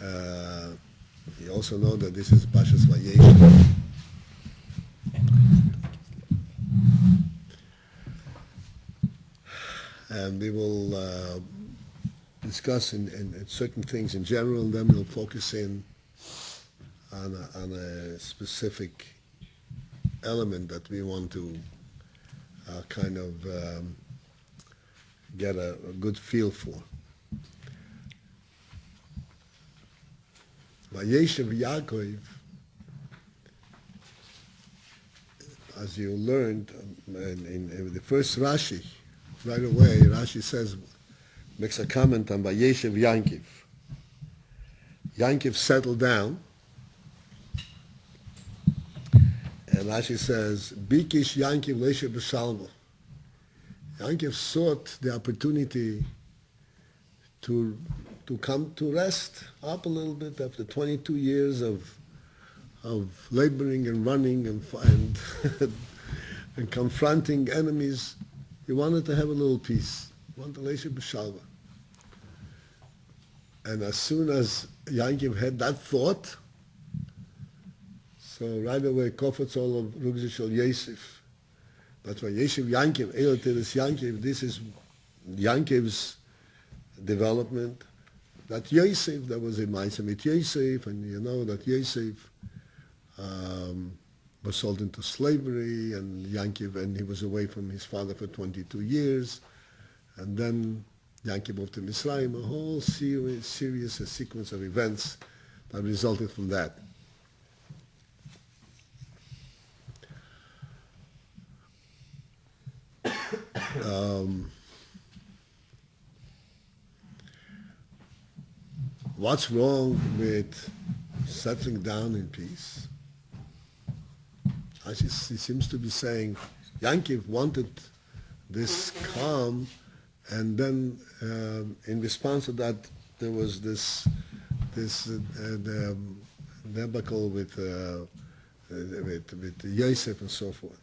You also know that this is Pashas VaYeishev. And we will discuss in certain things in general, and then we'll focus in on a specific element that we want to kind of get a good feel for. VaYeishev Yaakov, as you learned in the first Rashi, right away, Rashi makes a comment on VaYeishev Yankiv. Yankiv settled down, and Rashi says, Bikish Yankiv Leisha B'Shalmo. Yankiv sought the opportunity to come to rest up a little bit after 22 years of laboring and running and and confronting enemies. He wanted to have a little peace. He wanted to leisha b'shalva. And as soon as Yankiv had that thought, so right away, Kofetz all of Rugzi Shel Yosef. That's why VaYeishev Yankiv, Elotelis Yankiv, this is Yankiv's development. That Yosef, that was a Ma'aseh mit Yosef, and you know that Yosef was sold into slavery, and Yankiv, and he was away from his father for 22 years, and then Yankiv moved to Mitzrayim, a whole serious sequence of events that resulted from that. What's wrong with settling down in peace? He seems to be saying Yankiv wanted this calm, and then in response to that there was this debacle with Yosef and so forth.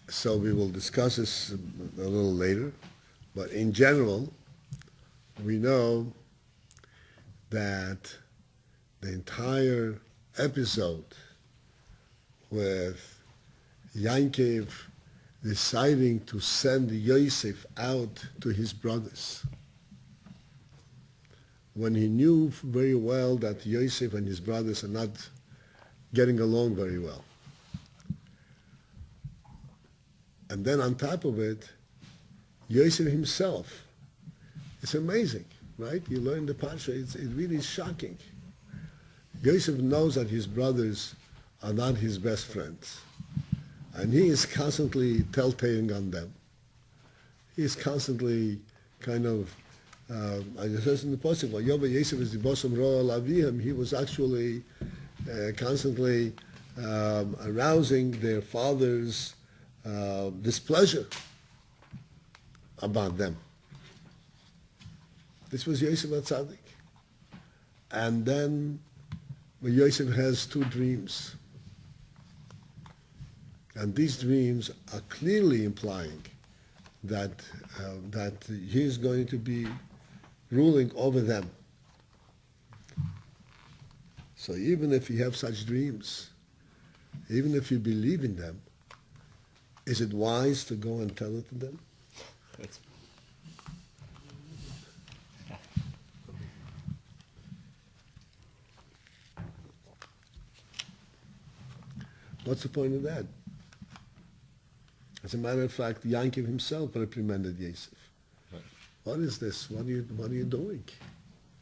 So we will discuss this a little later, but in general, we know that the entire episode with Yankiv deciding to send Yosef out to his brothers, when he knew very well that Yosef and his brothers are not getting along very well. And then on top of it, Yosef himself. It's amazing, right? You learn the Parsha, it really is shocking. Yosef knows that his brothers are not his best friends. And he is constantly telltaleing on them. He is constantly kind of, as it says in the Pasuk, Yosef is the bosom ro'al avihim. He was actually constantly arousing their father's displeasure about them. This was Yosef HaTzadik. And then Yosef has two dreams. And these dreams are clearly implying that he is going to be ruling over them. So even if you have such dreams, even if you believe in them, is it wise to go and tell it to them? What's the point of that? As a matter of fact, Yankiv himself reprimanded Yosef. Right. What is this? What are you doing?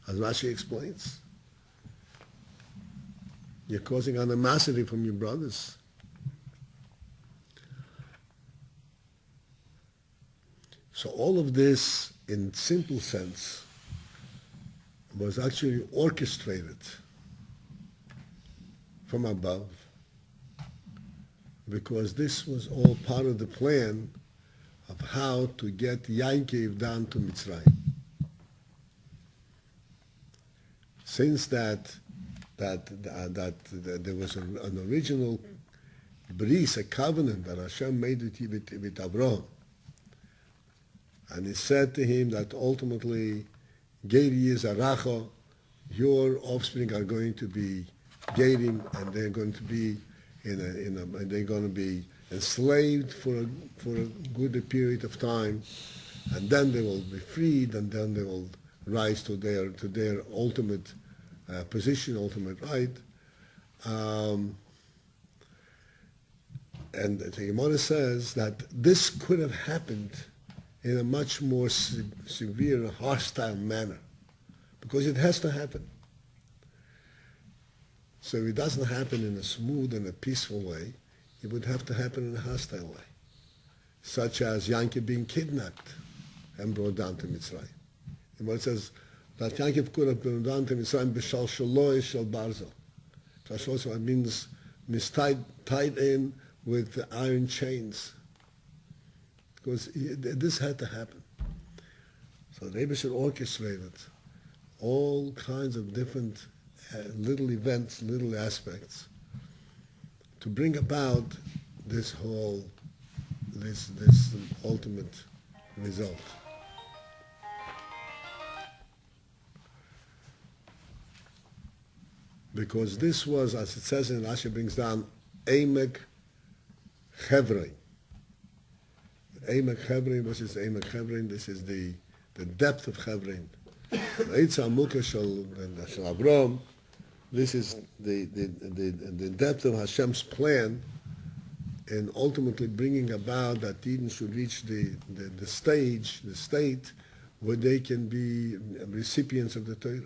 As Rashi explains, you're causing animosity from your brothers. So all of this, in simple sense, was actually orchestrated from above, because this was all part of the plan of how to get Yankiv down to Mitzrayim. Since that there was an original bris, a covenant that Hashem made with Abraham. And he said to him that ultimately, Geri is Aracha, your offspring are going to be Gerim, and they're going to be and they're going to be enslaved for a good period of time, and then they will be freed, and then they will rise to their ultimate position, ultimate right. And the Gemara says that this could have happened in a much more severe, hostile manner, because it has to happen. So if it doesn't happen in a smooth and a peaceful way, it would have to happen in a hostile way, such as Yankee being kidnapped and brought down to Mitzrayim. The Gemara says that Yankee could have been down to Mitzrayim b'shal shaloi shel barzel. Shal means tied in with the iron chains, because this had to happen. So the Rabbi should orchestrated all kinds of different little events, little aspects, to bring about this ultimate result. Because this was, as it says in Rashi, brings down Emek Chevrein. Emek Chevrein, what is Emek Chevrein? This is the depth of Chevrein. Eitza Amukah Shel Avram. This is the depth of Hashem's plan in ultimately bringing about that Eden should reach the state where they can be recipients of the Torah.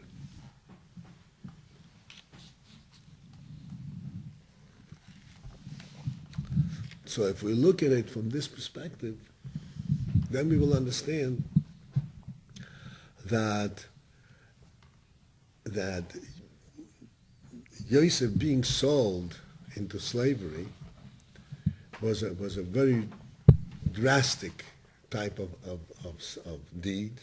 So if we look at it from this perspective, then we will understand that Yosef being sold into slavery was a very drastic type of deed,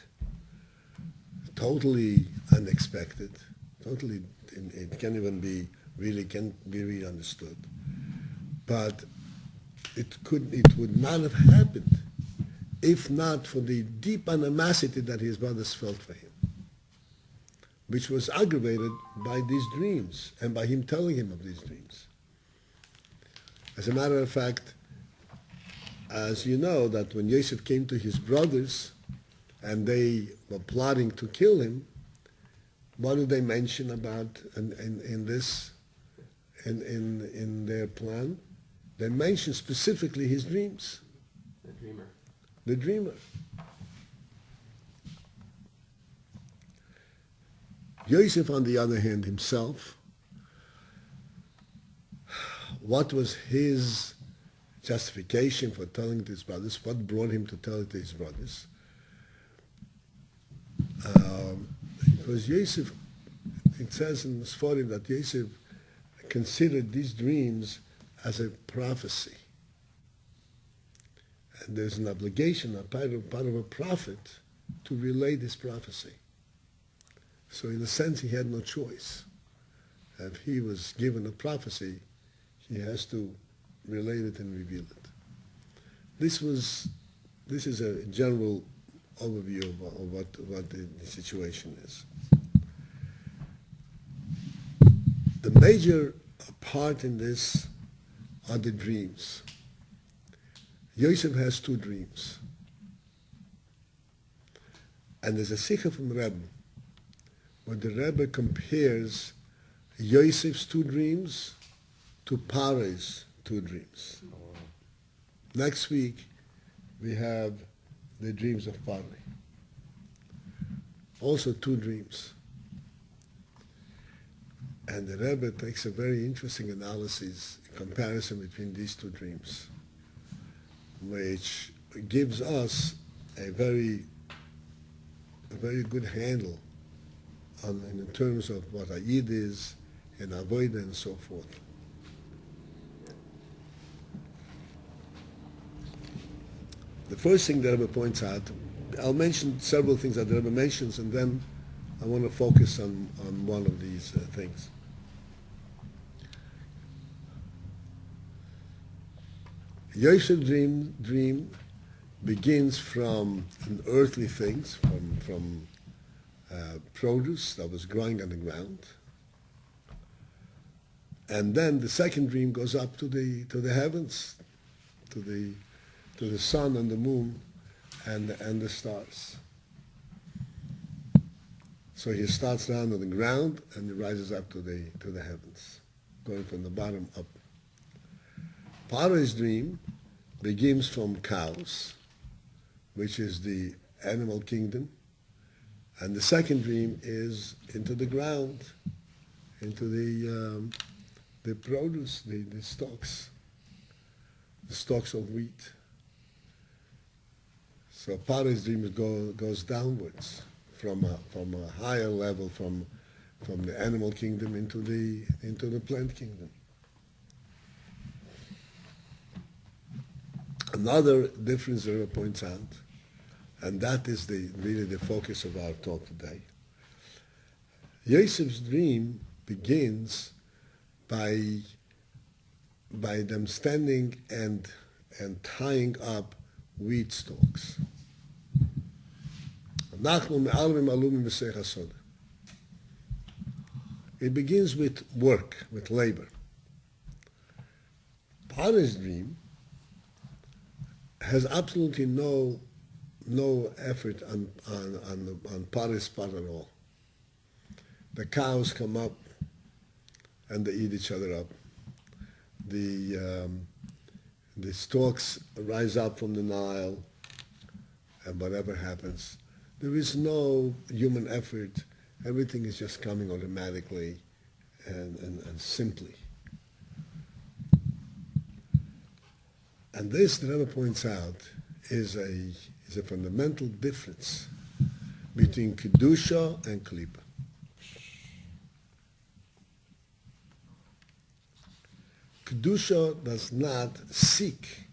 totally unexpected, totally it can't even be really understood. But it would not have happened if not for the deep animosity that his brothers felt for him, which was aggravated by these dreams and by him telling him of these dreams. As a matter of fact, as you know, that when Yosef came to his brothers and they were plotting to kill him, what did they mention about in their plan? They mentioned specifically his dreams. The dreamer. Yosef, on the other hand, himself, what was his justification for telling it to his brothers? What brought him to tell it to his brothers? Because Yosef, it says in the Sforim that Yosef considered these dreams as a prophecy. And there's an obligation, a part of a prophet, to relay this prophecy. So in a sense, he had no choice. If he was given a prophecy, he has to relate it and reveal it. This is a general overview of what the situation is. The major part in this are the dreams. Yosef has two dreams. And there's a sikha from Rabbi, where the Rebbe compares Yosef's two dreams to Paro's two dreams. Next week, we have the dreams of Paro. Also two dreams. And the Rebbe takes a very interesting analysis, comparison between these two dreams, which gives us a very good handle in terms of what a Yid is, and Avodah, and so forth. The first thing the Rebbe points out, I'll mention several things that the Rebbe mentions, and then I want to focus on one of these things. VaYeishev dream begins from earthly things, from produce that was growing on the ground, and then the second dream goes up to the heavens, to the sun and the moon, and the stars. So he starts down on the ground and he rises up to the heavens, going from the bottom up. Paro's dream begins from cows, which is the animal kingdom, and the second dream is into the ground, into the produce, the stalks of wheat. So Paro's dream goes downwards from a higher level, from the animal kingdom into the plant kingdom. Another difference Rabbi points out, and that is really the focus of our talk today. Yosef's dream begins by them standing and tying up wheat stalks. It begins with work, with labor. Paro's dream has absolutely no effort on Paro's part at all. The cows come up and they eat each other up. The stalks rise up from the Nile, and whatever happens, there is no human effort. Everything is just coming automatically and simply. And this, the Rebbe points out, is a fundamental difference between Kedusha and Klippa. Kedusha does not seek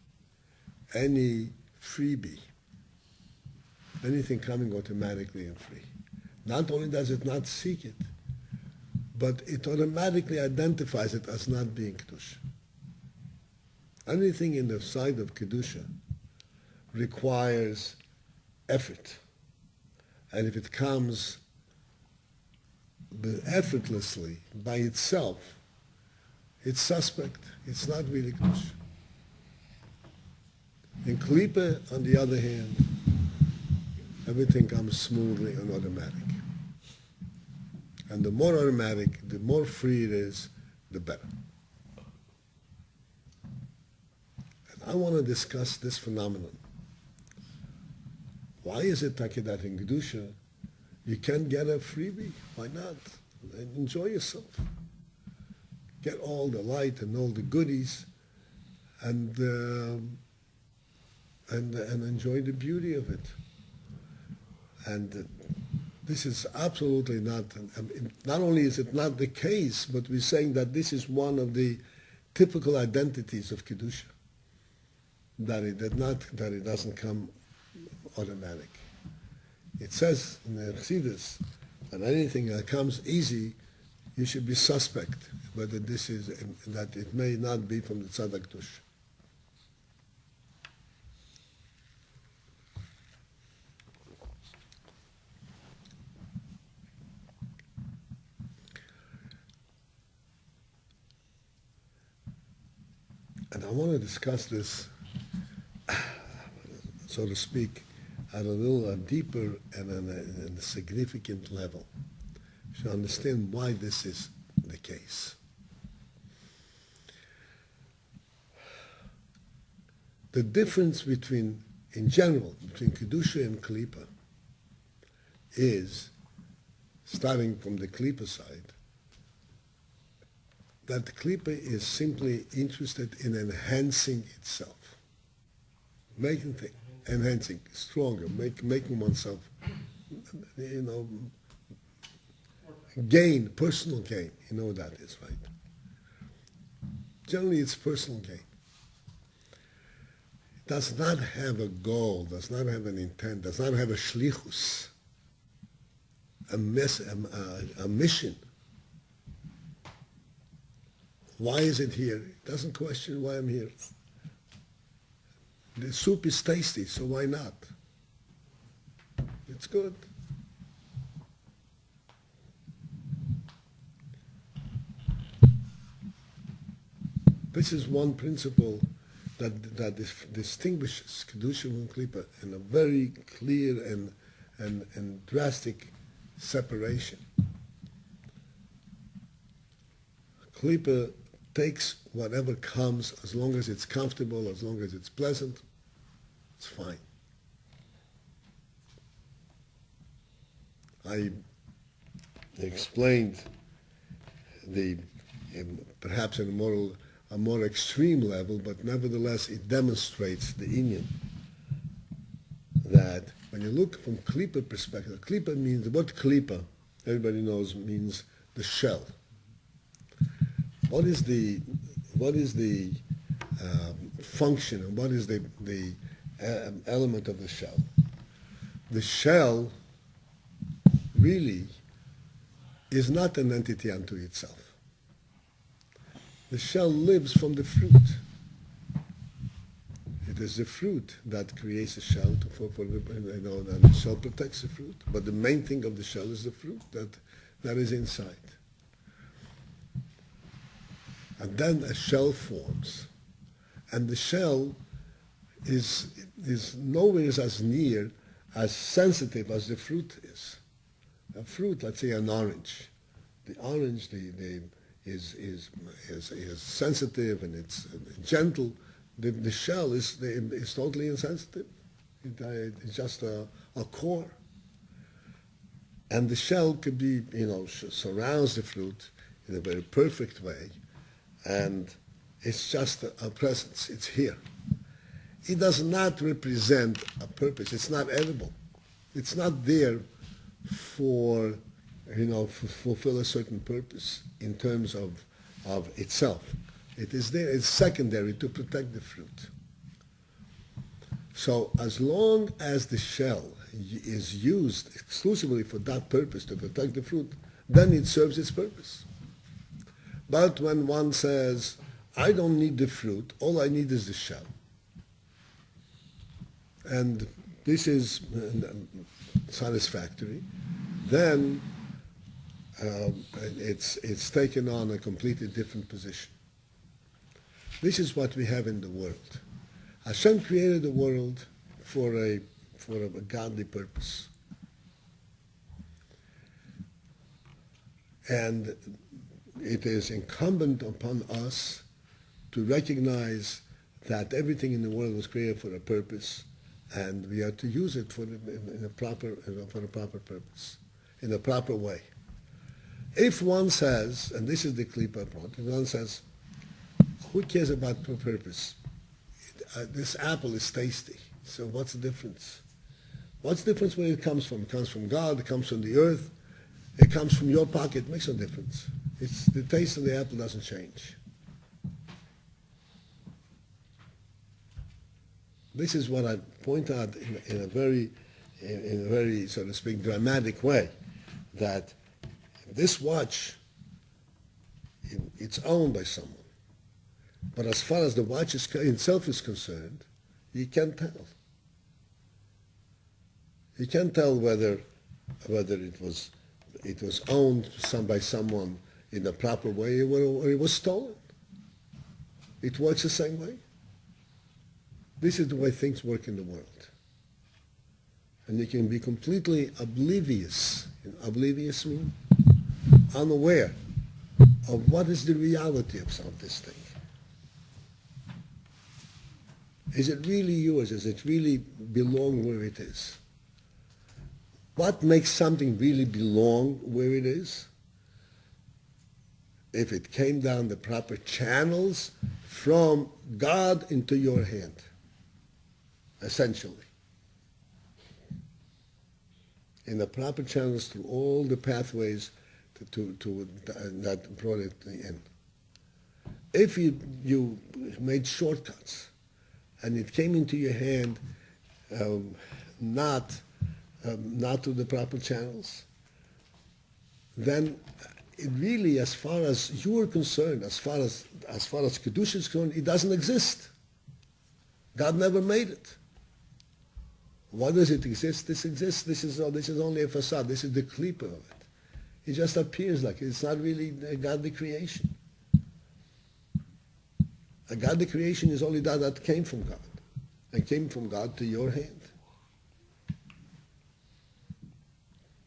any freebie, anything coming automatically and free. Not only does it not seek it, but it automatically identifies it as not being Kedusha. Anything in the side of Kedusha requires effort. And if it comes effortlessly by itself, it's suspect. It's not really Kedusha. In Klippa, on the other hand, everything comes smoothly and automatic. And the more automatic, the more free it is, the better. I want to discuss this phenomenon. Why is it that in Kedusha you can't get a freebie? Why not? Enjoy yourself. Get all the light and all the goodies, and enjoy the beauty of it. And this is absolutely not. Not only is it not the case, but we're saying that this is one of the typical identities of Kedusha. That it doesn't come automatic. It says in the Chassidus that anything that comes easy, you should be suspect whether this is, that it may not be from the Tzaddik Tush. And I want to discuss this, so to speak, at a little deeper and a significant level, to understand why this is the case. The difference between, in general, between Kedusha and Klippa is, starting from the Klippa side, that the Klippa is simply interested in enhancing itself, making things, enhancing, stronger, making oneself, gain, personal gain. You know what that is, right? Generally, it's personal gain. It does not have a goal, does not have an intent, does not have a shlichus, a mission. Why is it here? It doesn't question why I'm here. The soup is tasty, so why not? It's good. This is one principle that distinguishes Kedusha from Klippa in a very clear and drastic separation. Klippa takes whatever comes as long as it's comfortable, as long as it's pleasant, it's fine. I explained perhaps in a more extreme level, but nevertheless it demonstrates the inyan that when you look from Klippa perspective, Klippa means, what Klippa, everybody knows, means the shell. What is the function and what is the element of the shell? The shell really is not an entity unto itself. The shell lives from the fruit. It is the fruit that creates the shell, and the shell protects the fruit. But the main thing of the shell is the fruit that is inside. And then a shell forms. And the shell is nowhere as near, as sensitive as the fruit is. A fruit, let's say an orange. The orange is sensitive and it's gentle. The shell is totally insensitive. It's just a core. And the shell could be, surrounds the fruit in a very perfect way. And it's just a presence. It's here. It does not represent a purpose. It's not edible. It's not there for fulfill a certain purpose in terms of itself. It is there. It's secondary to protect the fruit. So as long as the shell is used exclusively for that purpose, to protect the fruit, then it serves its purpose. But when one says, I don't need the fruit, all I need is the shell, and this is satisfactory, then it's taken on a completely different position. This is what we have in the world. Hashem created the world for a godly purpose. And it is incumbent upon us to recognize that everything in the world was created for a purpose, and we are to use it for a proper purpose, in a proper way. If one says, and this is the Klippa point, if one says, who cares about purpose? This apple is tasty, so what's the difference? What's the difference where it comes from? It comes from God, it comes from the earth, it comes from your pocket, it makes no difference. It's the taste of the apple doesn't change. This is what I point out in a very, so to speak, dramatic way, that this watch, it's owned by someone. But as far as the watch itself is concerned, you can't tell. You can't tell whether it was owned by someone in the proper way or it was stolen. It works the same way. This is the way things work in the world. And you can be completely oblivious. Oblivious means unaware of what is the reality of this thing. Is it really yours? Does it really belong where it is? What makes something really belong where it is? If it came down the proper channels from God into your hand, essentially. In the proper channels through all the pathways that brought it in. If you made shortcuts and it came into your hand not through the proper channels, then it really, as far as you are concerned, as far as Kedusha is concerned, it doesn't exist. God never made it. Why does it exist? This exists. This is only a facade. This is the klipa of it. It just appears like it. It's not really a godly creation. A godly creation is only that came from God, and came from God to your hand.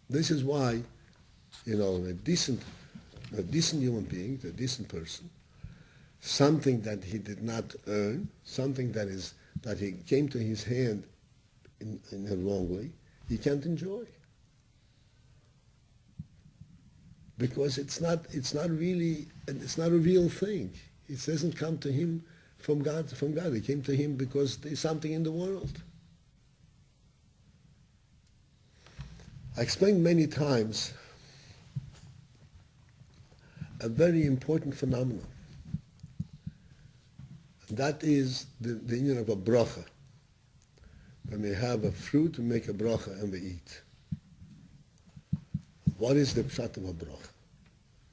This is why, a decent human being, a decent person, something that he did not earn, something that he came to his hand in a wrong way, he can't enjoy. Because it's not a real thing. It doesn't come to him from God. It came to him because there's something in the world. I explained many times a very important phenomenon. That is the union of a bracha. When we have a fruit, we make a bracha and we eat. What is the pshat of a bracha?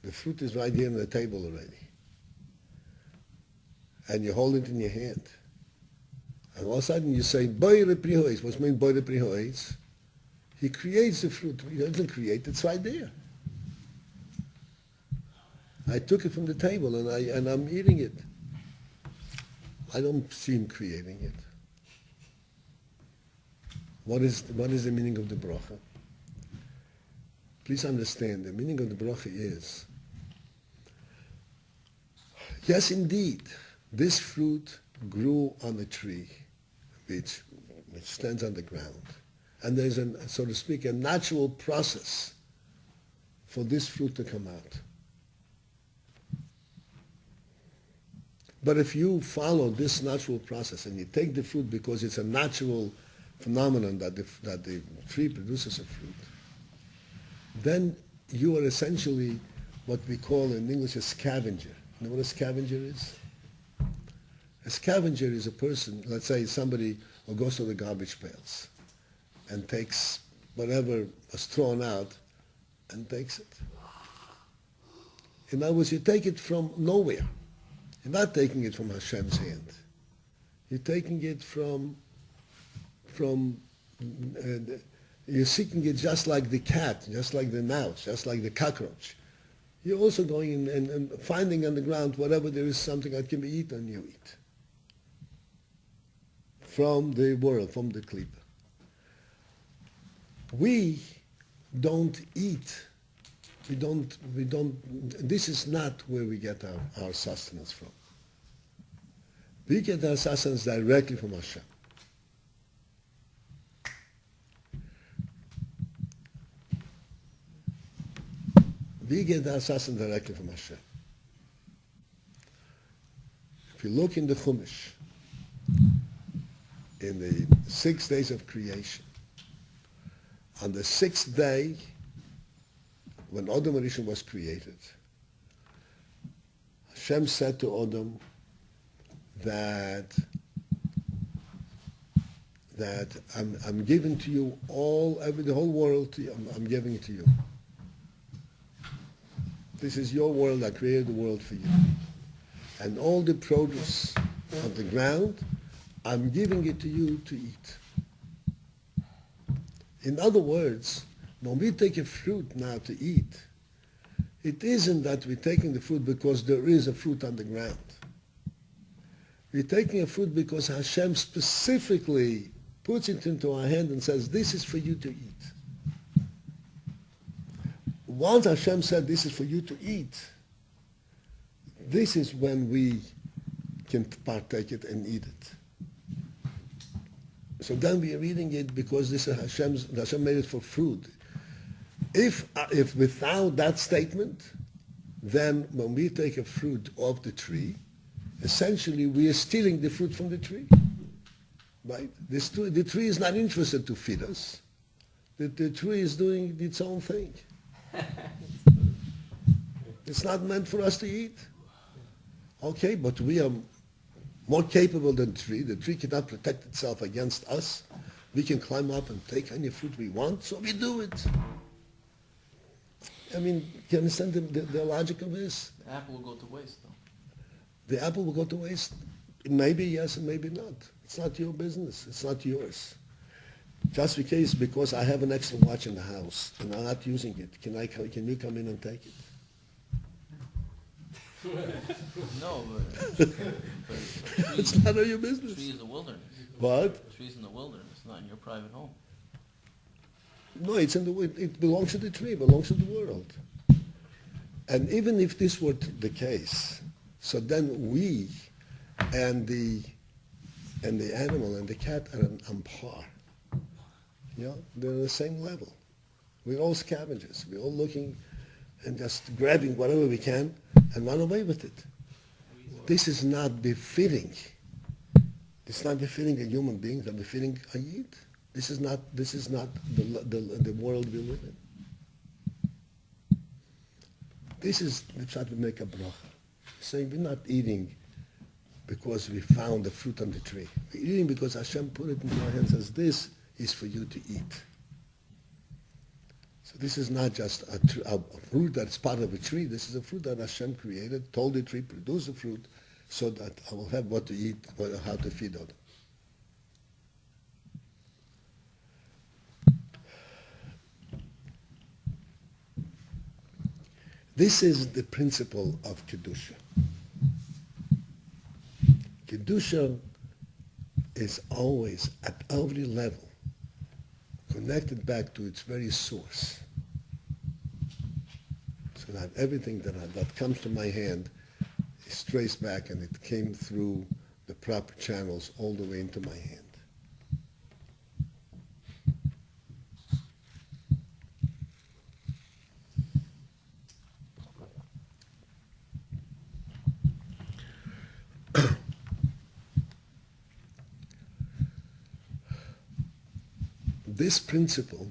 The fruit is right here on the table already. And you hold it in your hand. And all of a sudden you say, Boire prihois. What's mean Boire prihois? He creates the fruit. He doesn't create, it's right there. I took it from the table and I'm eating it. I don't see him creating it. What is the meaning of the bracha? Please understand, the meaning of the bracha is, yes, indeed, this fruit grew on a tree, which stands on the ground. And there's, so to speak, a natural process for this fruit to come out. But if you follow this natural process and you take the fruit because it's a natural phenomenon that the tree produces a fruit, then you are essentially what we call in English a scavenger. You know what a scavenger is? A scavenger is a person, let's say somebody who goes to the garbage pails and takes whatever was thrown out and takes it. In other words, you take it from nowhere. You're not taking it from Hashem's hand. You're taking it you're seeking it just like the cat, just like the mouse, just like the cockroach. You're also going in and finding on the ground whatever there is something that can be eaten, you eat. From the world, from the klipa. We don't eat. We don't, this is not where we get our sustenance from. We get our sustenance directly from Hashem. We get our sustenance directly from Hashem. If you look in the Chumash, in the 6 days of creation, on the 6th day, when Adam Rishon was created, Hashem said to Adam that I'm giving to you the whole world to you, I'm giving it to you. This is your world, I created the world for you. And all the produce of the ground, I'm giving it to you to eat. In other words, when we take a fruit now to eat, it isn't that we're taking the fruit because there is a fruit on the ground. We're taking a fruit because Hashem specifically puts it into our hand and says, this is for you to eat. Once Hashem said, this is for you to eat, this is when we can partake it and eat it. So then we are eating it because this is Hashem made it for food. If without that statement, then when we take a fruit off the tree, essentially we are stealing the fruit from the tree. Right? The tree is not interested to feed us. The tree is doing its own thing. It's not meant for us to eat. Okay, but we are more capable than the tree. The tree cannot protect itself against us. We can climb up and take any fruit we want, so we do it. I mean, do you understand the logic of this? The apple will go to waste, though. The apple will go to waste? Maybe yes and maybe not. It's not your business. It's not yours. Just in case, because I have an extra watch in the house and I'm not using it, can you come in and take it? No, but It's none of your business. a tree is a wilderness. What? A tree's in the wilderness, not in your private home. No, it belongs to the tree, it belongs to the world. And even if this were the case, so then we and the animal and the cat are on par. You know, they're on the same level. We're all scavengers. We're all looking and just grabbing whatever we can and run away with it. This is not befitting. It's not befitting a human being. It's not befitting a Yid. This is not the world we live in. This is the try to make a bracha. Saying we're not eating because we found the fruit on the tree. We're eating because Hashem put it in our hands as this is for you to eat. So this is not just a fruit that's part of a tree. This is a fruit that Hashem created, told the tree, produce the fruit, so that I will have what to eat, how to feed others. This is the principle of Kedusha. Kedusha is always, at every level, connected back to its very source. So that everything that comes to my hand is traced back and it came through the proper channels all the way into my hand. This principle,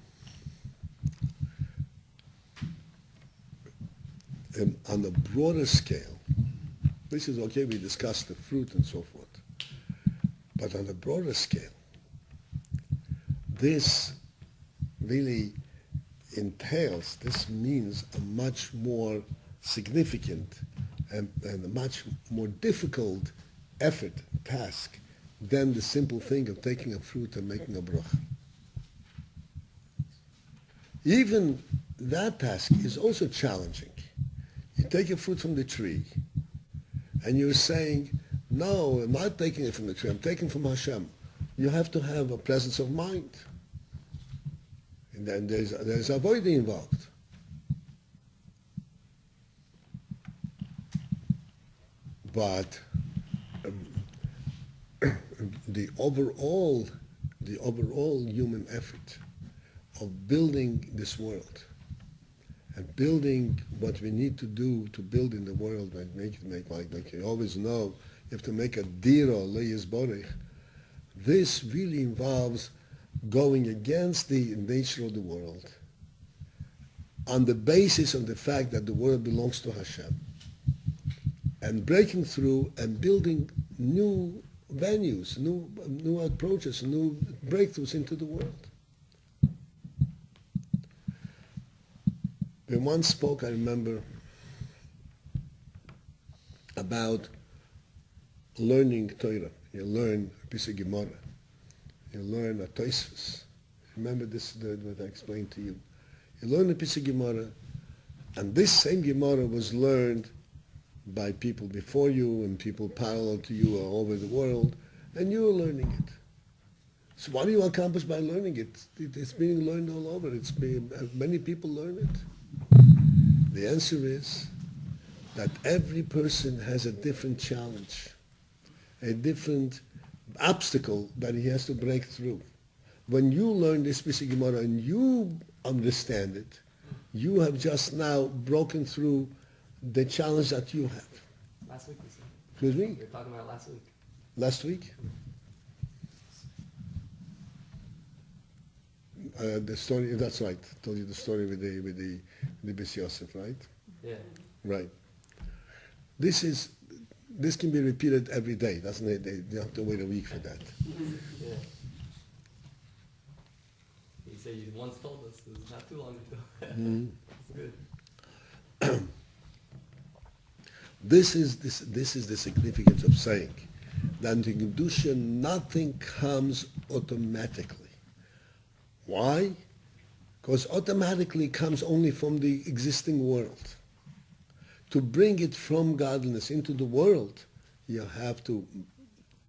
on a broader scale, this is okay, we discussed the fruit and so forth, but on a broader scale, this really entails, this means a much more significant and a much more difficult effort, task, than the simple thing of taking a fruit and making a bracha. Even that task is also challenging. You take a fruit from the tree, and you're saying, no, I'm not taking it from the tree, I'm taking it from Hashem. You have to have a presence of mind. And then there's avoiding involved. But the overall human effort of building this world and building what we need to do to build in the world, like you always know, you have to make a dira, leyes borech. This really involves going against the nature of the world on the basis of the fact that the world belongs to Hashem and breaking through and building new venues, new approaches, new breakthroughs into the world. We once spoke, I remember, about learning Torah. You learn a piece of Gemara. You learn a Tosfos. Remember this, what I explained to you. You learn a piece of Gemara, and this same Gemara was learned by people before you and people parallel to you all over the world, and you were learning it. So what do you accomplish by learning it? It's being learned all over. Many people learn it. The answer is that every person has a different challenge, a different obstacle that he has to break through. When you learn this piece of Gemara and you understand it, you have just now broken through the challenge that you have. Last week we said. Excuse me? We were talking about last week. Last week? The story, that's right. I told you the story with the VaYeishev, right? Yeah. Right. This can be repeated every day, doesn't it? You have to wait a week for that. Yeah. You said you once told us, it was not too long ago. Mm-hmm. It's good. This is the significance of saying that in Kedusha nothing comes automatically. Why? Because automatically comes only from the existing world. To bring it from godliness into the world, you have to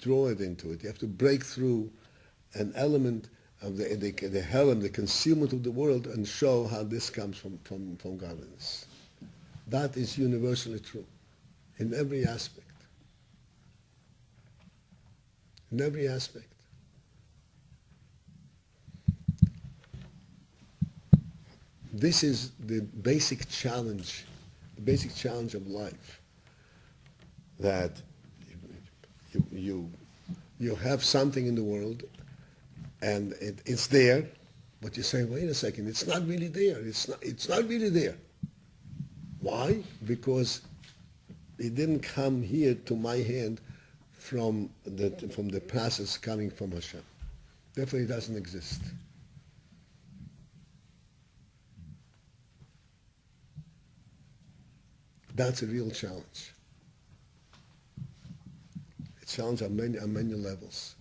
draw it into it. You have to break through an element of the Helen, the concealment of the world, and show how this comes from godliness. That is universally true in every aspect. In every aspect. This is the basic challenge of life. That you have something in the world, and it's there, but you say, wait a second, it's not really there. It's not really there. Why? Because it didn't come here to my hand from the process coming from Hashem. Therefore, it doesn't exist. That's a real challenge. It's a challenge on many levels.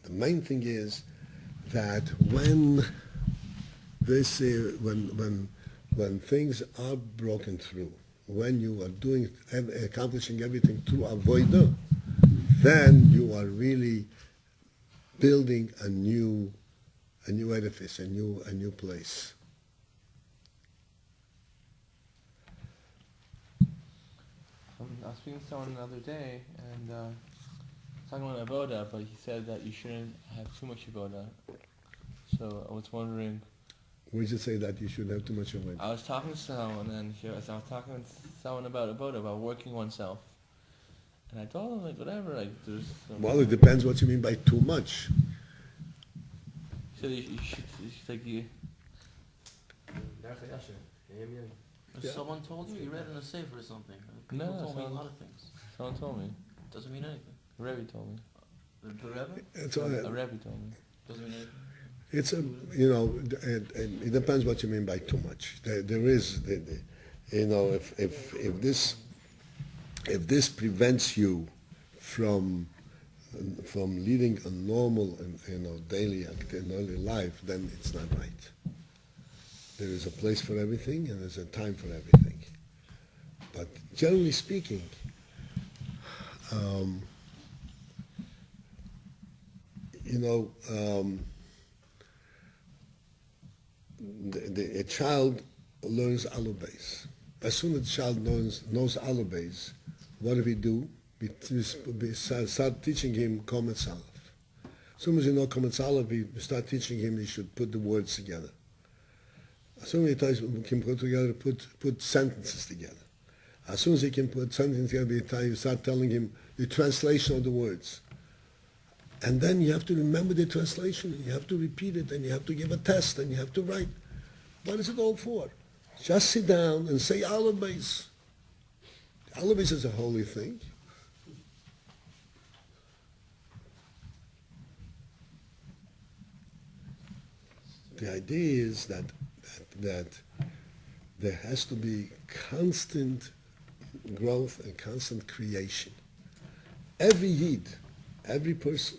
The main thing is that when things are broken through, when you are accomplishing everything through avodah, then you are really building a new edifice, a new place. I was speaking to someone the other day, and talking about avoda, but he said that you shouldn't have too much avoda. So I was wondering. We should say that you shouldn't have too much avoda. I was talking to someone, and I was talking to someone about avoda, about working oneself. And I told him, like, whatever, like, there's... Well, it depends what you mean by too much. So you should like, you... Yeah. Someone told you? You read in a safe or something. People told me a lot of things. Someone told me. Doesn't mean anything. The Rabbi told me. It's The Rabbi told me. Doesn't mean anything. It's it depends what you mean by too much. There is, if this prevents you from leading a normal daily life, then it's not right. There is a place for everything, and there's a time for everything. But generally speaking, a child learns alubes. As soon as the child knows alubes, what do we do? We start teaching him Komet Aleph. As soon as you know Komet Aleph, we start teaching him he should put the words together. As soon as he can put together, put sentences together. As soon as he can put sentences together, you start telling him the translation of the words. And then you have to remember the translation, and you have to repeat it, and you have to give a test, and you have to write. What is it all for? Just sit down and say alubes. Alubes is a holy thing. The idea is that there has to be constant growth and constant creation. Every Yid, every person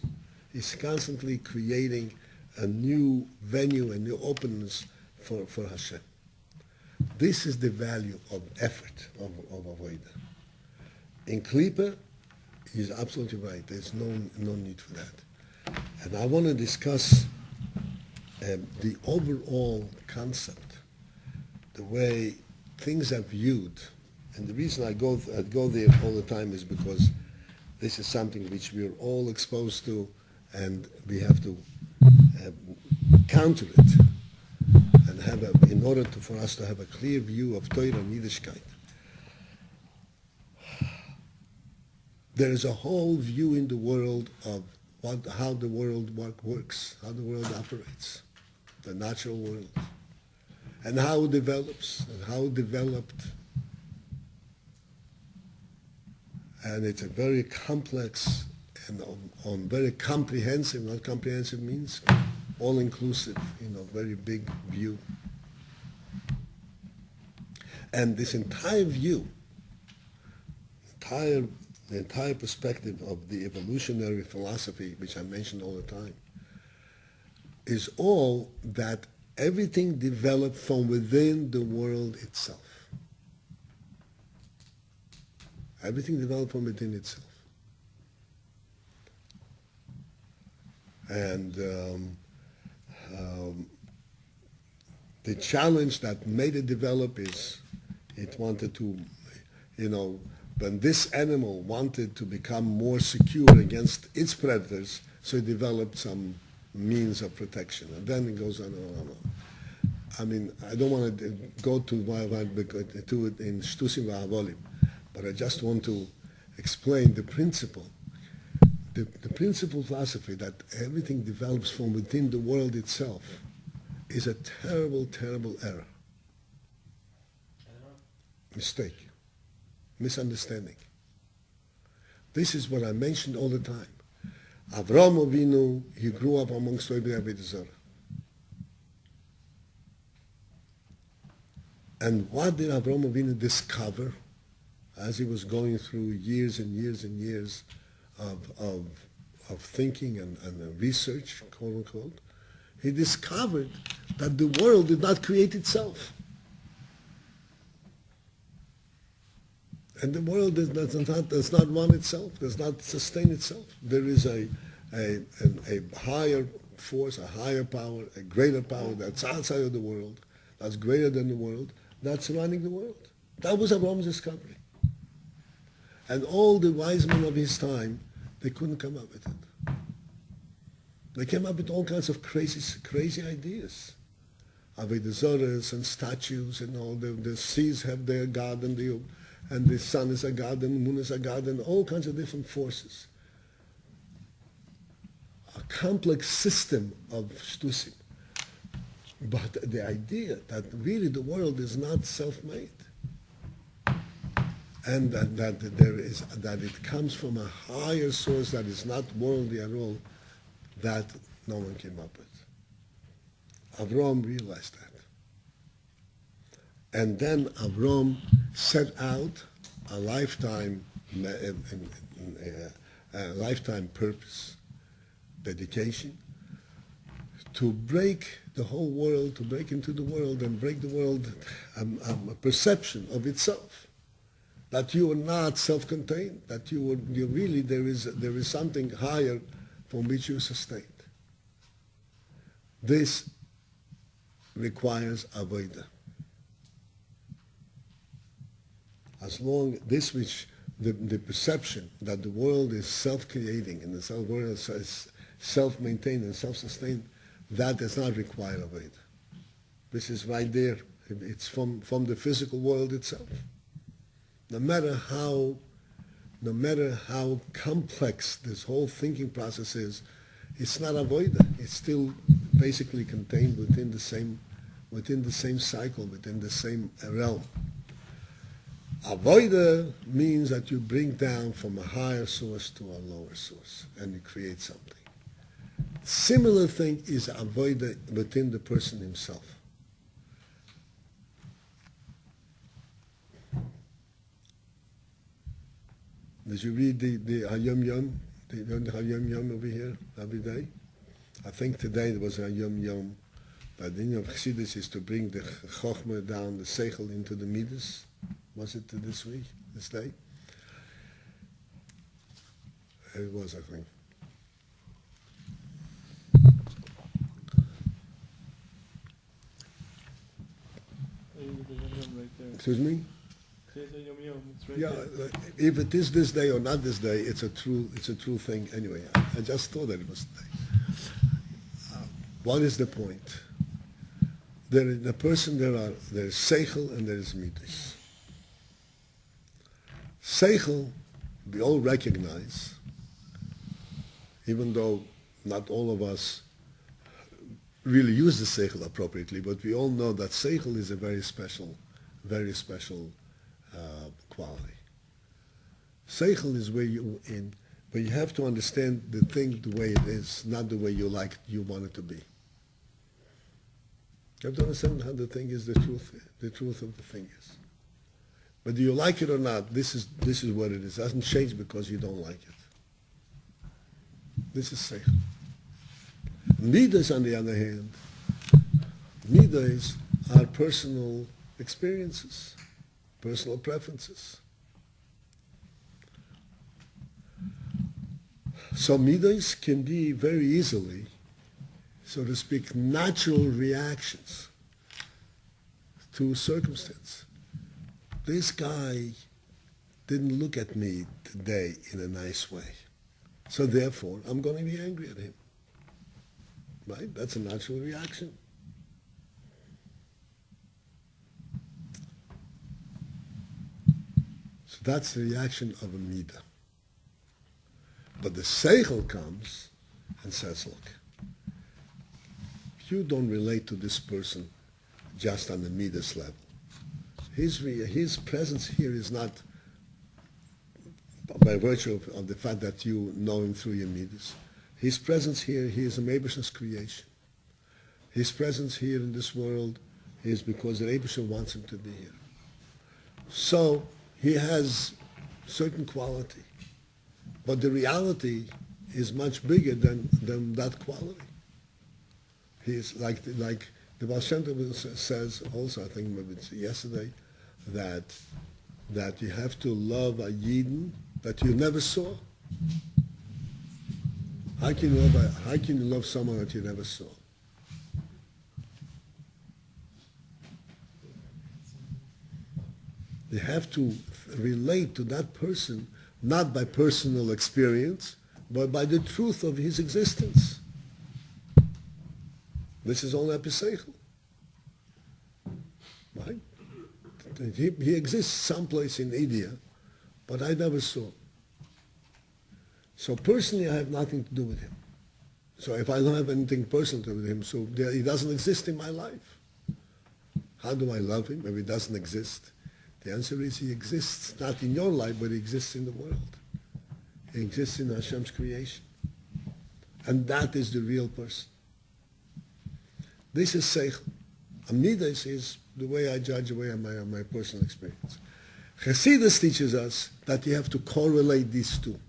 is constantly creating a new venue, a new openness for Hashem. This is the value of effort, of avodah. In Klippa, he's absolutely right. There's no need for that. And I want to discuss the overall concept, the way things are viewed. And the reason I go there all the time is because this is something which we are all exposed to, and we have to counter it, and have in order for us to have a clear view of Torah and Yiddishkeit. There is a whole view in the world of how the world works, how the world operates, the natural world, and how it develops, and how it developed. And it's a very complex and on very comprehensive, what comprehensive means, all-inclusive, very big view. And this entire view, entire the entire perspective of the evolutionary philosophy, which I mention all the time, is all that everything developed from within the world itself. Everything developed from within itself. And the challenge that made it develop is it wanted to, when this animal wanted to become more secure against its predators, so it developed some means of protection. And then it goes on and on and on. I mean, I don't want to go to it in Shtusim V'Avolim, but I just want to explain the principle. The principal philosophy that everything develops from within the world itself is a terrible, terrible error. Mistake. Misunderstanding. This is what I mentioned all the time. Avraham Avinu, he grew up amongst Oivei Avodah Zarah. And what did Avraham Avinu discover as he was going through years and years and years of thinking and research, quote unquote? He discovered that the world did not create itself. And the world does not run itself, does not sustain itself. There is a higher force, a higher power, a greater power that's outside of the world, that's greater than the world, that's running the world. That was Abraham's discovery. And all the wise men of his time, they couldn't come up with it. They came up with all kinds of crazy ideas. Avodah Zarahs and statues and all. The seas have their god and the sun is a god and the moon is a god and all kinds of different forces. A complex system of shtusim. But the idea that really the world is not self-made and that it comes from a higher source that is not worldly at all, that no one came up with. Avram realized that. And then Avram set out a lifetime purpose, dedication, to break the whole world, to break into the world and break the world a perception of itself. That you are not self-contained, that you really, there is something higher from which you are sustained. This requires avodah. As long this which the perception that the world is self-creating and the world is self-maintained and self-sustained, that does not require avodah. This is right there. It's from the physical world itself. No matter how complex this whole thinking process is, it's not avodah. It's still basically contained within the same cycle, within the same realm. Avodah means that you bring down from a higher source to a lower source, and you create something. Similar thing is avodah within the person himself. Did you read the Hayom Yom? The Hayom Yom over here every day? I think today there was a Hayom Yom. But the of Chassidus is to bring the Chochmah down, the Seichel into the Midas. Was it this day? It was, I think. Excuse me? Yeah, if it is this day or not this day, it's a true thing anyway. I just thought that it was today. What is the point? There in a person there's seichel and there is midas. Seichel, we all recognize, even though not all of us really use the seichel appropriately, but we all know that seichel is a very special quality. Seichel is where you have to understand the thing the way it is, not the way you want it to be. You have to understand how the thing is, the truth of the thing is. Whether you like it or not, this is what it is. It doesn't change because you don't like it. This is seichel. Midas, on the other hand, midas are personal experiences, personal preferences. So midas can be very easily, so to speak, natural reactions to circumstance. This guy didn't look at me today in a nice way. So therefore, I'm going to be angry at him. Right? That's a natural reaction. So that's the reaction of a midah. But the seichel comes and says, look, you don't relate to this person just on the midas level. His presence here is not by virtue of the fact that you know him through your midas. His presence here, he is a Eibusher's creation. His presence here in this world is because the Eibusher wants him to be here. So he has certain quality, but the reality is much bigger than that quality. He is like the Baal Shem Tov says also, I think maybe it's yesterday, that you have to love a Yidden that you never saw. How can you love someone that you never saw? You have to relate to that person not by personal experience, but by the truth of his existence. This is only episeichel. Right? He exists someplace in India, but I never saw him. So personally, I have nothing to do with him. So if I don't have anything personal to do with him, so he doesn't exist in my life. How do I love him if he doesn't exist? The answer is he exists not in your life, but he exists in the world. He exists in Hashem's creation. And that is the real person. This is seichel. Midas is the way I judge the way of my personal experience. Chassidus teaches us that you have to correlate these two.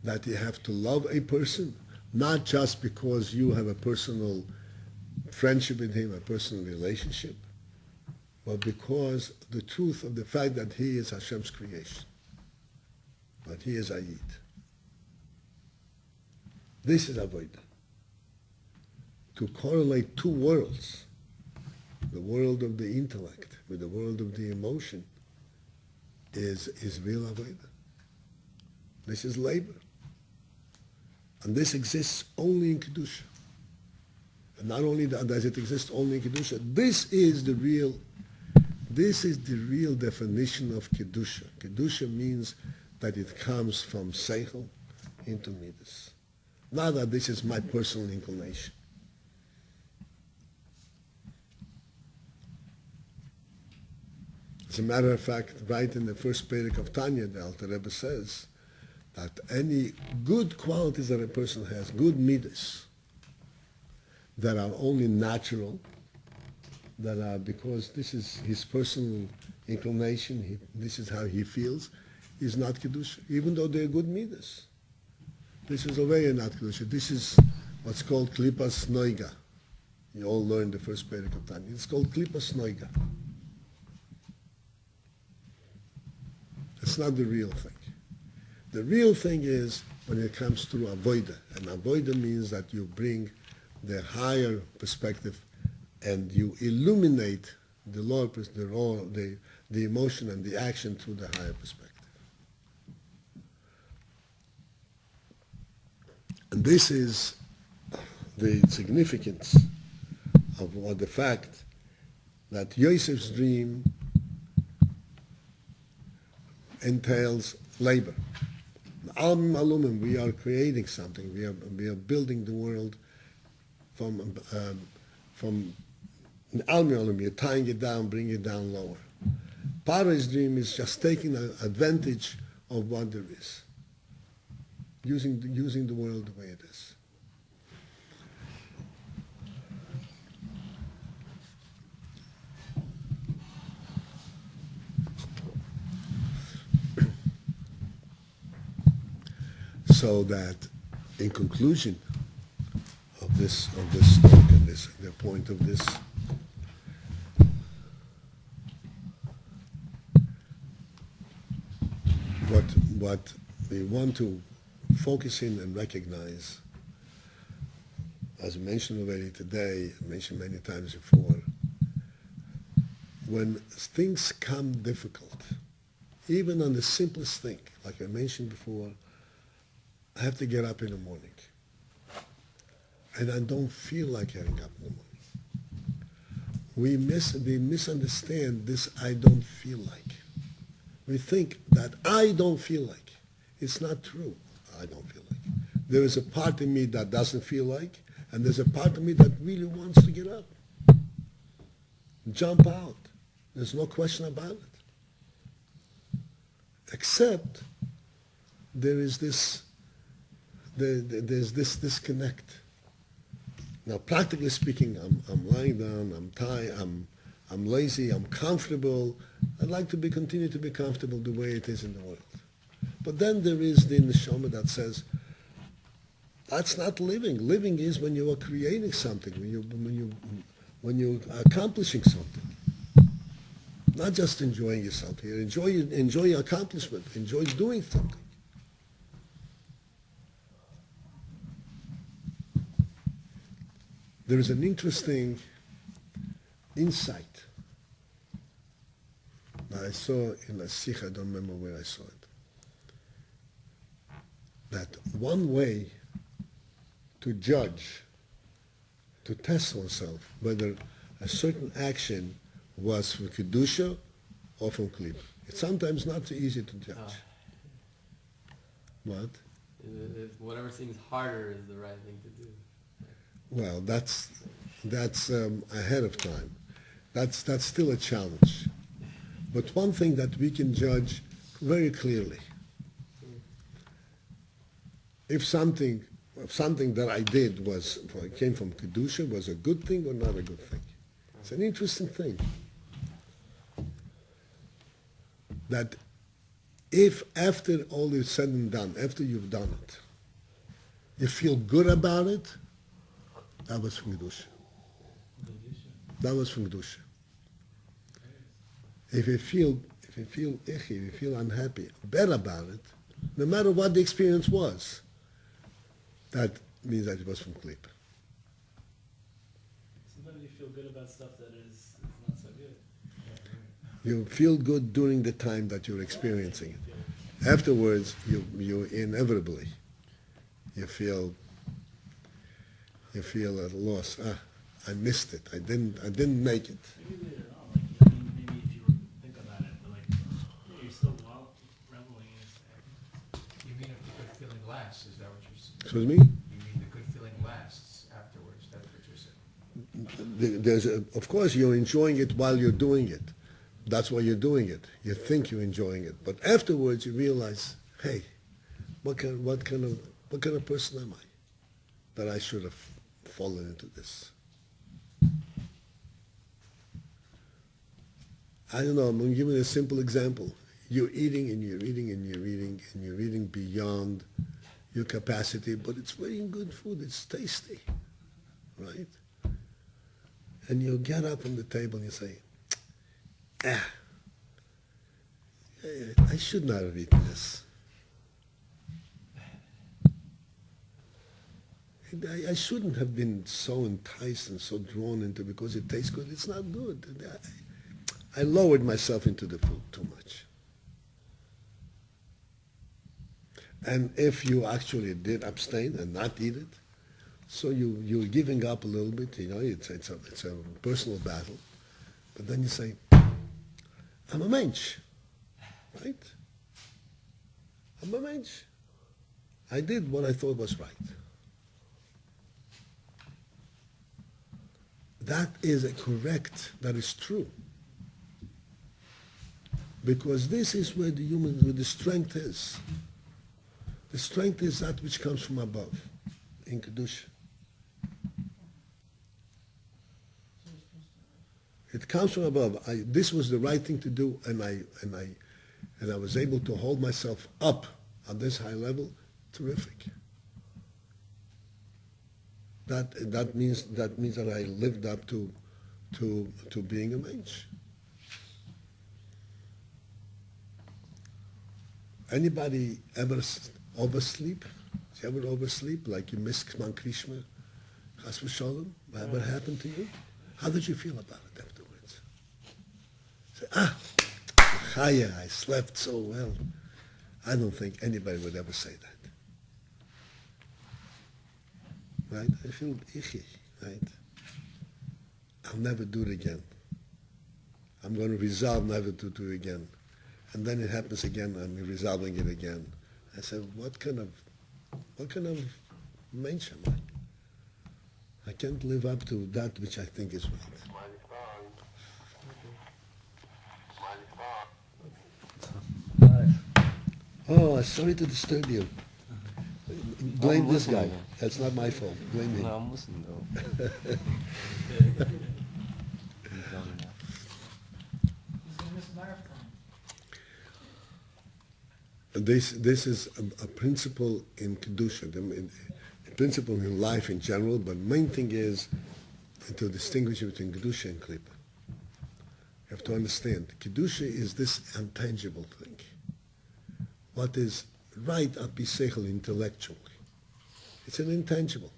That you have to love a person, not just because you have a personal friendship with him, a personal relationship, but because the truth of the fact that he is Hashem's creation, that he is Ayid. This is avodah. To correlate two worlds, the world of the intellect with the world of the emotion, is real avodah. This is labor. And this exists only in Kedusha. And not only does it exist only in Kedusha, this is the real definition of Kedusha. Kedusha means that it comes from seichel into midas. Not that this is my personal inclination. As a matter of fact, right in the first perek of Tanya, the Alter Rebbe says that any good qualities that a person has, good midas, that are only natural, that are because this is his personal inclination, this is how he feels, is not Kedusha, even though they're good midas. This is already not Kedusha. This is what's called Klipas Noiga. You all learned the first perek of Tanya. It's called Klipas Noiga. It's not the real thing. The real thing is when it comes through avodah. And avodah means that you bring the higher perspective and you illuminate the lower, the emotion and the action through the higher perspective. And this is the significance of what the fact that Yosef's dream entails labor. Almim alumim, we are creating something. We are building the world from Almim alumim. You're tying it down, bringing it down lower. Paro's dream is just taking advantage of what there is, using the world the way it is. So that, in conclusion of this talk and the point of this, what we want to focus in and recognize, as I mentioned already today, mentioned many times before, when things come difficult, even on the simplest thing, like I mentioned before, I have to get up in the morning. And I don't feel like getting up in the morning. We misunderstand this I don't feel like. We think that I don't feel like. It's not true. I don't feel like. There is a part of me that doesn't feel like, and there's a part of me that really wants to get up. Jump out. There's no question about it. Except there is there's this disconnect. Now, practically speaking, I'm lying down, I'm tired, I'm lazy, I'm comfortable. I'd like to continue to be comfortable the way it is in the world. But then there is the neshama that says, that's not living. Living is when you are creating something, when you're accomplishing something. Not just enjoying yourself here. Enjoy your accomplishment. Enjoy doing something. There is an interesting insight that I saw in a sikh, I don't remember where I saw it, that one way to judge, to test oneself, whether a certain action was from Kedusha or from Klippa. It's sometimes not so easy to judge. What? Whatever seems harder is the right thing to do. Well, that's ahead of time. That's still a challenge. But one thing that we can judge very clearly, if something that I did came from Kedusha, was a good thing or not a good thing. It's an interesting thing. That if after all is said and done, after you've done it, you feel good about it, that was from Kedusha. That was from Kedusha. If you feel icky, if you feel unhappy, bad about it, no matter what the experience was, that means that it was from Klippa. Sometimes you feel good about stuff that is not so good. You feel good during the time that you're experiencing it. Afterwards, you inevitably, you feel at a loss. I missed it. I didn't make it. Maybe later on, like, maybe if you were to think about it, but like, you're still reveling in it. You mean if the good feeling lasts, is that what you're saying? Excuse me? You mean the good feeling lasts afterwards, that's what you're saying? Of course, you're enjoying it while you're doing it. That's why you're doing it. You think you're enjoying it, but afterwards you realize, hey, what kind of person am I that I should have fallen into this? I don't know. I'm going to give you a simple example. You're eating and you're eating and you're eating and you're eating beyond your capacity, but it's very good food. It's tasty, right? And you get up from the table and you say, I should not have eaten this. I shouldn't have been so enticed and so drawn into it because it tastes good. It's not good. I lowered myself into the food too much. And if you actually did abstain and not eat it, so you're giving up a little bit, it's a personal battle. But then you say, I'm a mensch, right? I'm a mensch. I did what I thought was right. That is correct, that is true. Because this is where where the strength is. The strength is that which comes from above, in Kedusha. It comes from above. This was the right thing to do, and I was able to hold myself up at this high level Terrific. That means that I lived up to being a mensch. Anybody ever oversleep? Did you ever oversleep? Like you miss Kman Krishma? Chas v'sholom? Ever happened to you? How did you feel about it afterwards? Say, Chaya, I slept so well. I don't think anybody would ever say that. Right? I feel icky, right? I'll never do it again. I'm going to resolve never to do it again. And then it happens again, I'm resolving it again. I said, what kind of mensch am I? I can't live up to that which I think is right. Oh, sorry to disturb you. Blame this guy. That's not my fault. Blame him. No, I'm listening though. He's gonna miss marathon. This is a principle in Kedusha, a principle in life in general, but main thing is to distinguish between Kedusha and Klippa. You have to understand, Kedusha is this intangible thing. What is right apisechel intellectually. It's an intangible.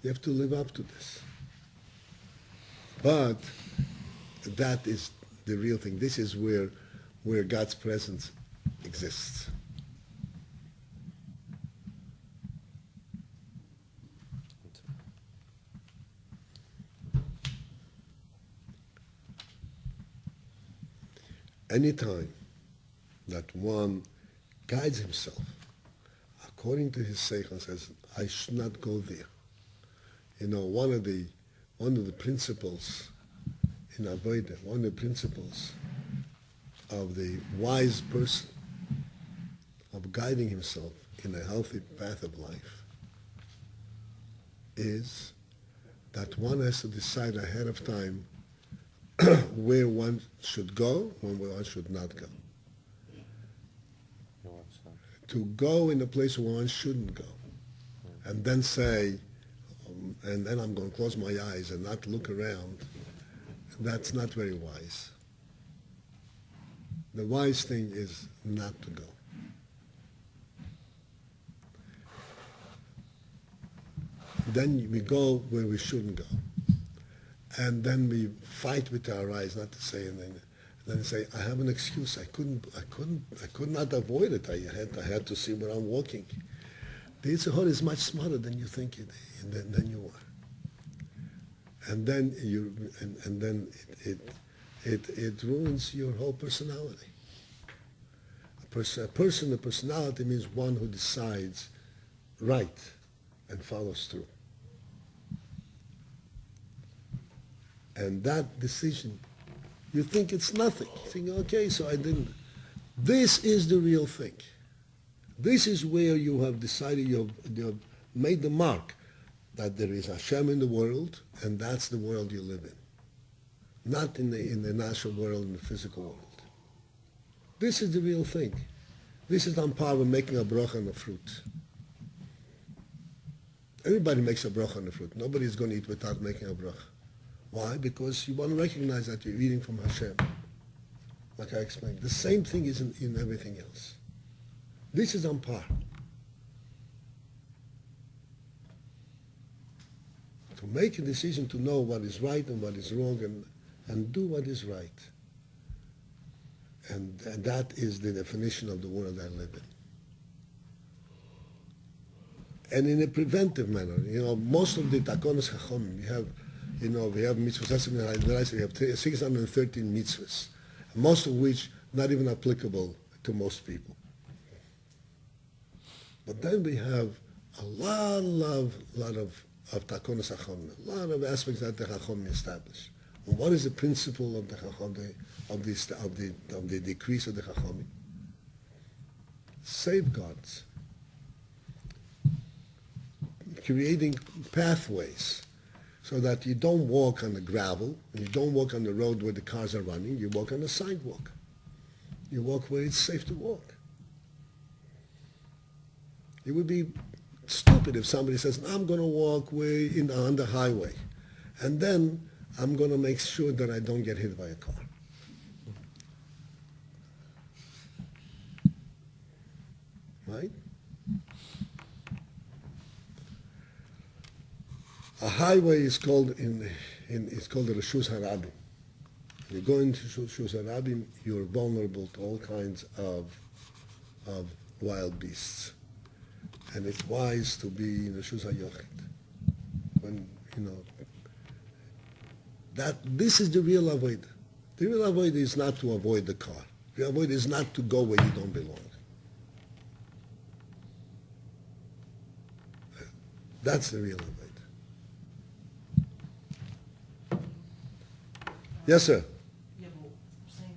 You have to live up to this. But that is the real thing. This is where God's presence exists. Anytime that one guides himself according to his seichel, says, I should not go there. You know, one of the principles in Avodah, one of the principles of the wise person, of guiding himself in a healthy path of life, is that one has to decide ahead of time where one should go and where one should not go. To go in a place where one shouldn't go, and then say, and then I'm going to close my eyes and not look around, that's not very wise. The wise thing is not to go. Then we go where we shouldn't go. And then we fight with our eyes, not to say anything. Then say, I have an excuse. I could not avoid it. I had to see where I'm walking. The Yetzer Hara is much smarter than you think than you are. And then it ruins your whole personality. A personality means one who decides right and follows through. And that decision, you think it's nothing. You think, okay, so I didn't. This is the real thing. This is where you have decided, you have made the mark that there is Hashem in the world, and that's the world you live in. Not in the natural world, in the physical world. This is the real thing. This is on par with making a bracha on a fruit. Everybody makes a bracha on the fruit. Nobody's going to eat without making a bracha. Why? Because you want to recognize that you're eating from Hashem. Like I explained. The same thing is in everything else. This is on par. To make a decision to know what is right and what is wrong and do what is right. And that is the definition of the world I live in. And in a preventive manner. You know, most of the takonos chachom, we have mitzvahs, we have 613 mitzvahs, most of which not even applicable to most people. But then we have a lot of takonos chachom, a lot of aspects that the chachom establish. And what is the principle of the chachom, of the decrease of the chachom? Safeguards, creating pathways, so that you don't walk on the gravel, and you don't walk on the road where the cars are running, you walk on the sidewalk. You walk where it's safe to walk. It would be stupid if somebody says, I'm going to walk on the highway, and then I'm going to make sure that I don't get hit by a car. Right? A highway is called it's called the Reshus Harabim. You go into Reshus Harabim, you're vulnerable to all kinds of wild beasts, and it's wise to be in Reshus HaYochid. When that this is the real avoid. The real avoid is not to avoid the car. The avoid is not to go where you don't belong. That's the real avoid. Yes, sir. Yeah, but saying,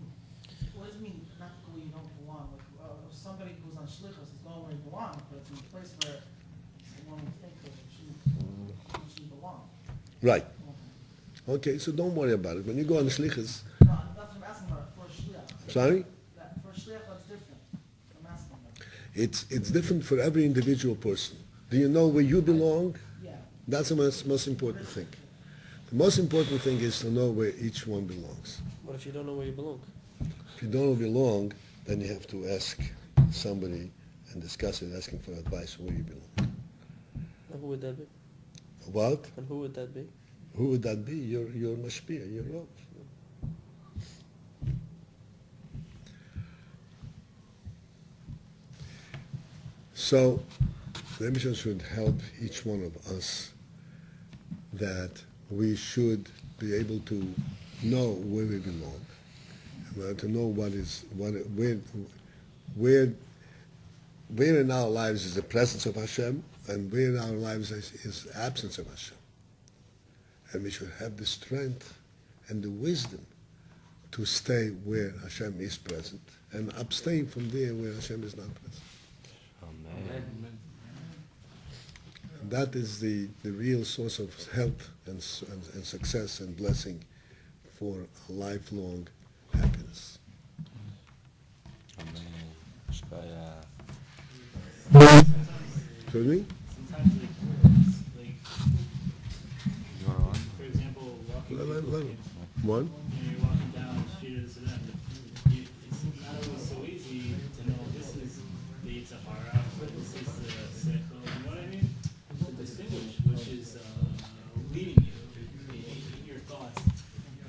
what does it mean not to go where you don't belong? Like, if somebody goes on shlichus, he's going where he belongs, but it's in a place where someone would think that it shouldn't belong. Right. Okay, so don't worry about it. When you go on shlichus, No, that's what I'm asking about for a shliach. sorry? For a shliach, that's different. I'm asking about. It's different for every individual person. Do you know where you belong? Yeah. That's the most important thing. The most important thing is to know where each one belongs. What if you don't know where you belong? If you don't belong, then you have to ask somebody and discuss it, asking for advice where you belong. And who would that be? What? And who would that be? Who would that be? Your mashpia, your Rav. So, the Rebbe should help each one of us that we should be able to know where we belong, to know where in our lives is the presence of Hashem, and where in our lives is absence of Hashem. And we should have the strength and the wisdom to stay where Hashem is present, and abstain from there where Hashem is not present. Amen. And that is the real source of health and success and blessing for a lifelong happiness. Excuse me? Sometimes, like, for example, walking One? you're walking down the street or this or that, it's not always so easy to know this is the Yitzhahara, this is the Seichel, you know what I mean? To distinguish which is leading you in your thoughts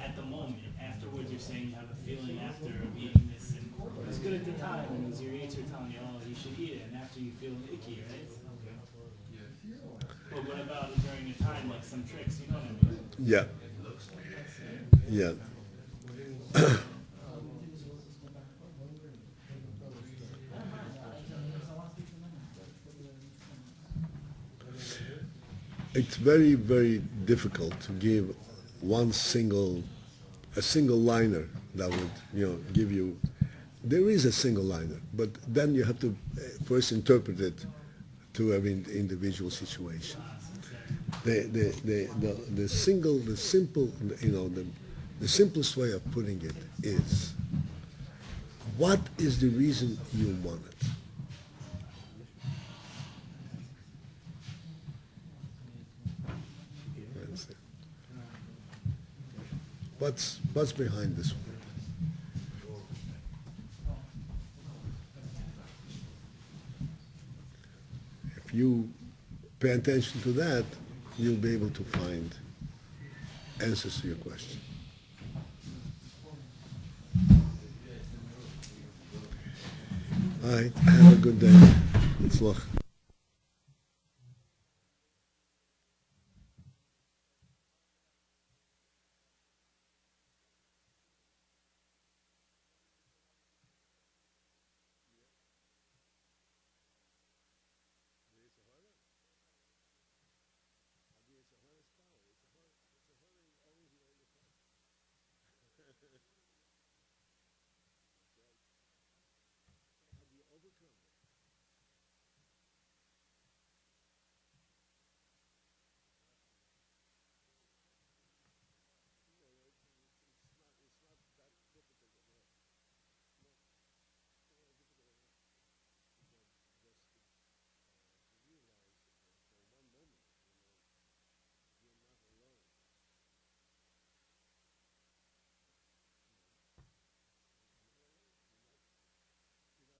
at the moment. Afterwards, you're saying you have a feeling after eating this, and it was good at the time, and it was your eater telling you, oh, you should eat it, and after you feel icky, right? But what about during a time, like some tricks, you know what I mean? Yeah. Yeah. It's very, very difficult to give a single liner that would, give you. There is a single liner, but then you have to first interpret it to every individual situation. The simplest way of putting it is, what is the reason you want it? What's behind this one? If you pay attention to that, you'll be able to find answers to your question. All right, have a good day. It's